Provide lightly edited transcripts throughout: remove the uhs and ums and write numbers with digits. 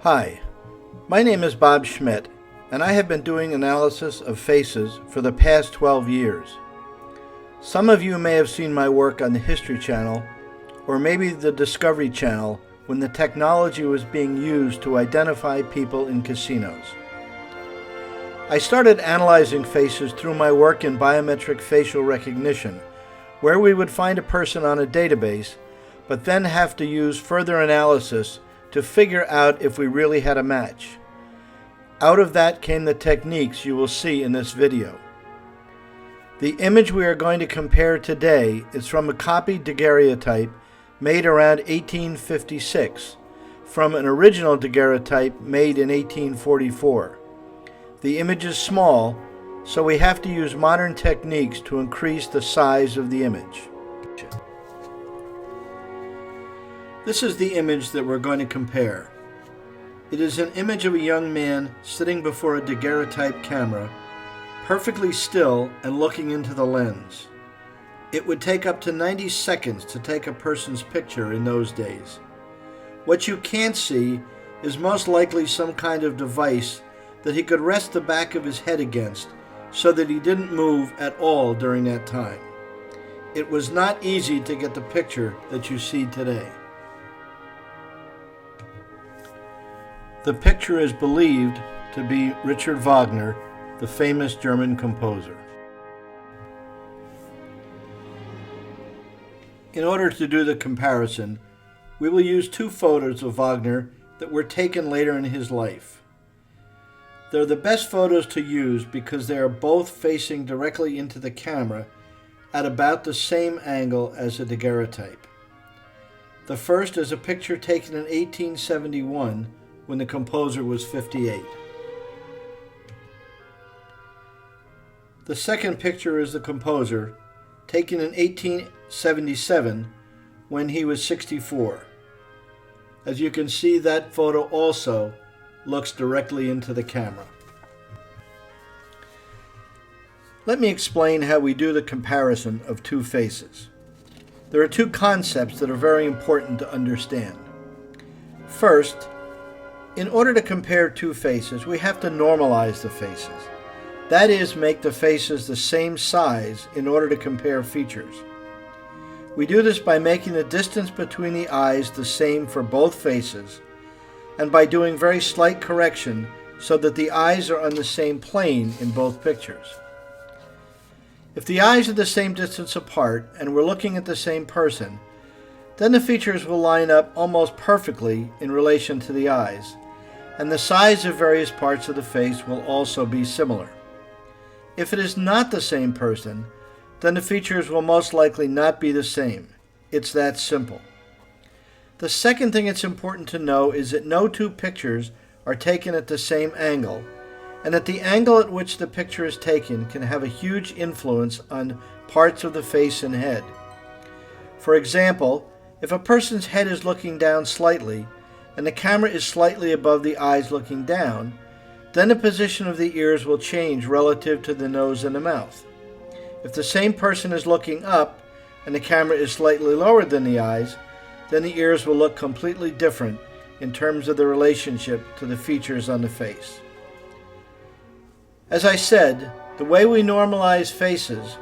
Hi, my name is Bob Schmidt, and I have been doing analysis of faces for the past 12 years. Some of you may have seen my work on the History Channel, or maybe the Discovery Channel when the technology was being used to identify people in casinos. I started analyzing faces through my work in biometric facial recognition, where we would find a person on a database, but then have to use further analysis to figure out if we really had a match. Out of that came the techniques you will see in this video. The image we are going to compare today is from a copied daguerreotype made around 1856, from an original daguerreotype made in 1844. The image is small, so we have to use modern techniques to increase the size of the image. This is the image that we're going to compare. It is an image of a young man sitting before a daguerreotype camera, perfectly still and looking into the lens. It would take up to 90 seconds to take a person's picture in those days. What you can't see is most likely some kind of device that he could rest the back of his head against so that he didn't move at all during that time. It was not easy to get the picture that you see today. The picture is believed to be Richard Wagner, the famous German composer. In order to do the comparison, we will use two photos of Wagner that were taken later in his life. They're the best photos to use because they are both facing directly into the camera at about the same angle as a daguerreotype. The first is a picture taken in 1871 when the composer was 58. The second picture is the composer, taken in 1877 when he was 64. As you can see, that photo also looks directly into the camera. Let me explain how we do the comparison of two faces. There are two concepts that are very important to understand. First, in order to compare two faces, we have to normalize the faces. That is, make the faces the same size in order to compare features. We do this by making the distance between the eyes the same for both faces, and by doing very slight correction so that the eyes are on the same plane in both pictures. If the eyes are the same distance apart and we're looking at the same person, then the features will line up almost perfectly in relation to the eyes, and the size of various parts of the face will also be similar. If it is not the same person, then the features will most likely not be the same. It's that simple. The second thing it's important to know is that no two pictures are taken at the same angle, and that the angle at which the picture is taken can have a huge influence on parts of the face and head. For example, if a person's head is looking down slightly, and the camera is slightly above the eyes looking down, then the position of the ears will change relative to the nose and the mouth. If the same person is looking up, and the camera is slightly lower than the eyes, then the ears will look completely different in terms of the relationship to the features on the face. As I said, the way we normalize faces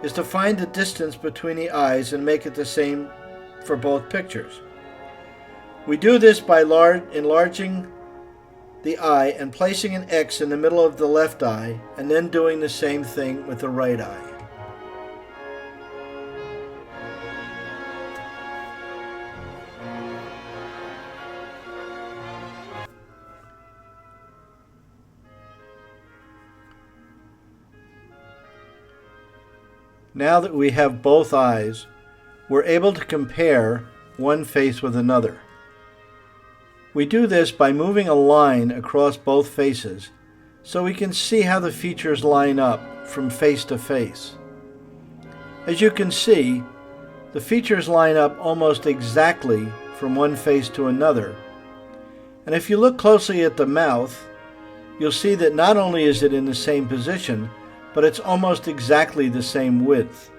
is to find the distance between the eyes and make it the same for both pictures. We do this by enlarging the eye and placing an X in the middle of the left eye, and then doing the same thing with the right eye. Now that we have both eyes, we're able to compare one face with another. We do this by moving a line across both faces so we can see how the features line up from face to face. As you can see, the features line up almost exactly from one face to another. And if you look closely at the mouth, you'll see that not only is it in the same position, but it's almost exactly the same width.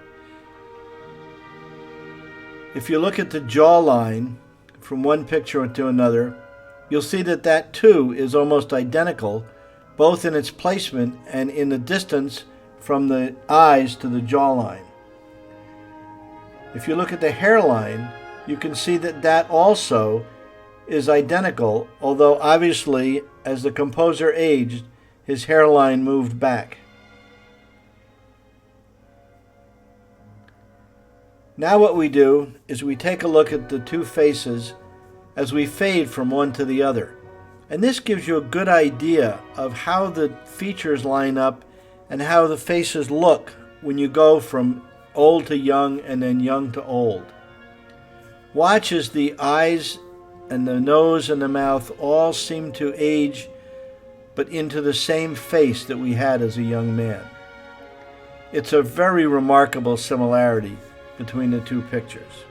If you look at the jawline from one picture to another, you'll see that that too is almost identical, both in its placement and in the distance from the eyes to the jawline. If you look at the hairline, you can see that that also is identical, although obviously as the composer aged, his hairline moved back. Now what we do is we take a look at the two faces as we fade from one to the other. And this gives you a good idea of how the features line up and how the faces look when you go from old to young and then young to old. Watch as the eyes and the nose and the mouth all seem to age, but into the same face that we had as a young man. It's a very remarkable similarity between the two pictures.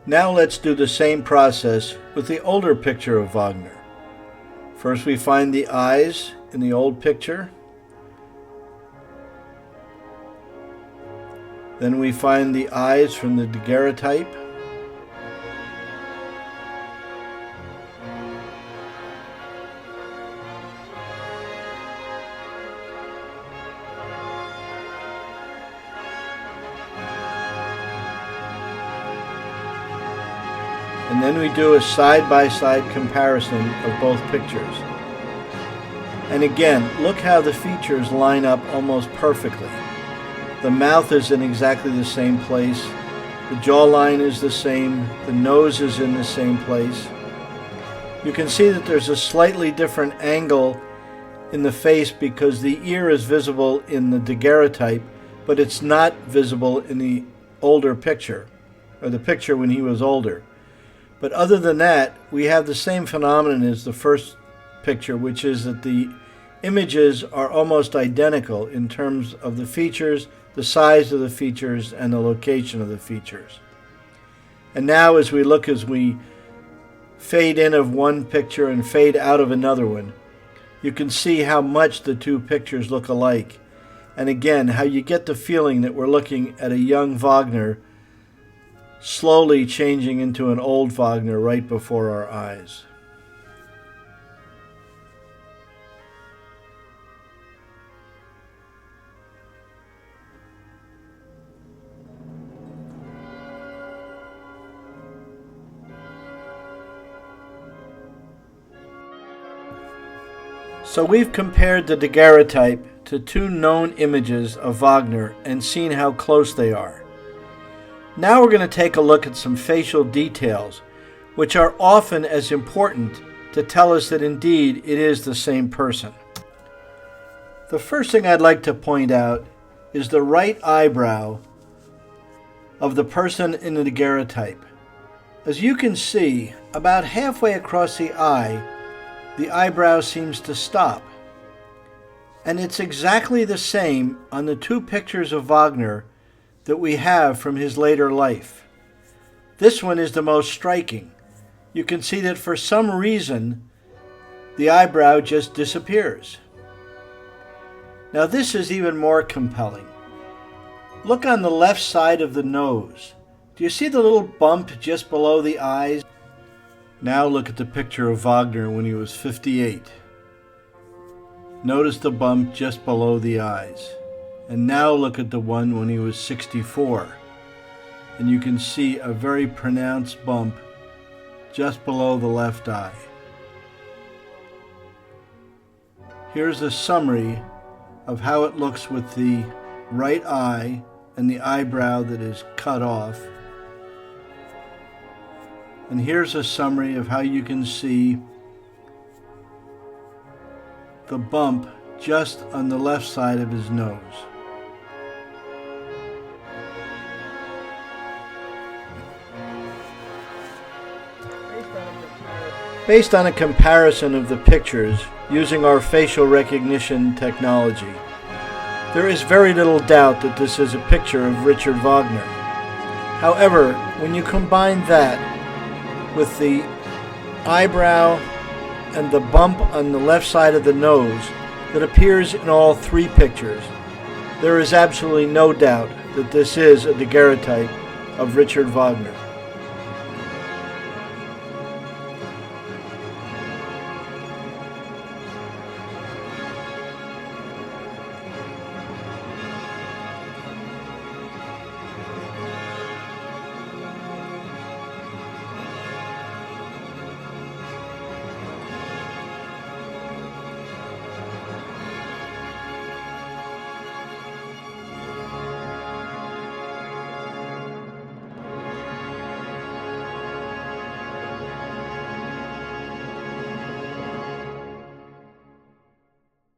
Now let's do the same process with the older picture of Wagner. First we find the eyes in the old picture. Then we find the eyes from the Daguerreotype. And then we do a side-by-side comparison of both pictures. And again, look how the features line up almost perfectly. The mouth is in exactly the same place. The jawline is the same. The nose is in the same place. You can see that there's a slightly different angle in the face because the ear is visible in the Daguerreotype, but it's not visible in the older picture, or the picture when he was older. But other than that, we have the same phenomenon as the first picture, which is that the images are almost identical in terms of the features, the size of the features, and the location of the features. And now as we fade in of one picture and fade out of another one, you can see how much the two pictures look alike. And again, how you get the feeling that we're looking at a young Wagner slowly changing into an old Wagner right before our eyes. So we've compared the Daguerreotype to two known images of Wagner and seen how close they are. Now we're going to take a look at some facial details, which are often as important to tell us that indeed it is the same person. The first thing I'd like to point out is the right eyebrow of the person in the Daguerreotype. As you can see, about halfway across the eyebrow seems to stop. And it's exactly the same on the two pictures of Wagner that we have from his later life. This one is the most striking. You can see that for some reason the eyebrow just disappears. Now this is even more compelling. Look on the left side of the nose. Do you see the little bump just below the eyes? Now look at the picture of Wagner when he was 58. Notice the bump just below the eyes. And now look at the one when he was 64. And you can see a very pronounced bump just below the left eye. Here's a summary of how it looks with the right eye and the eyebrow that is cut off. And here's a summary of how you can see the bump just on the left side of his nose. Based on a comparison of the pictures using our facial recognition technology, there is very little doubt that this is a picture of Richard Wagner. However, when you combine that with the eyebrow and the bump on the left side of the nose that appears in all three pictures, there is absolutely no doubt that this is a daguerreotype of Richard Wagner.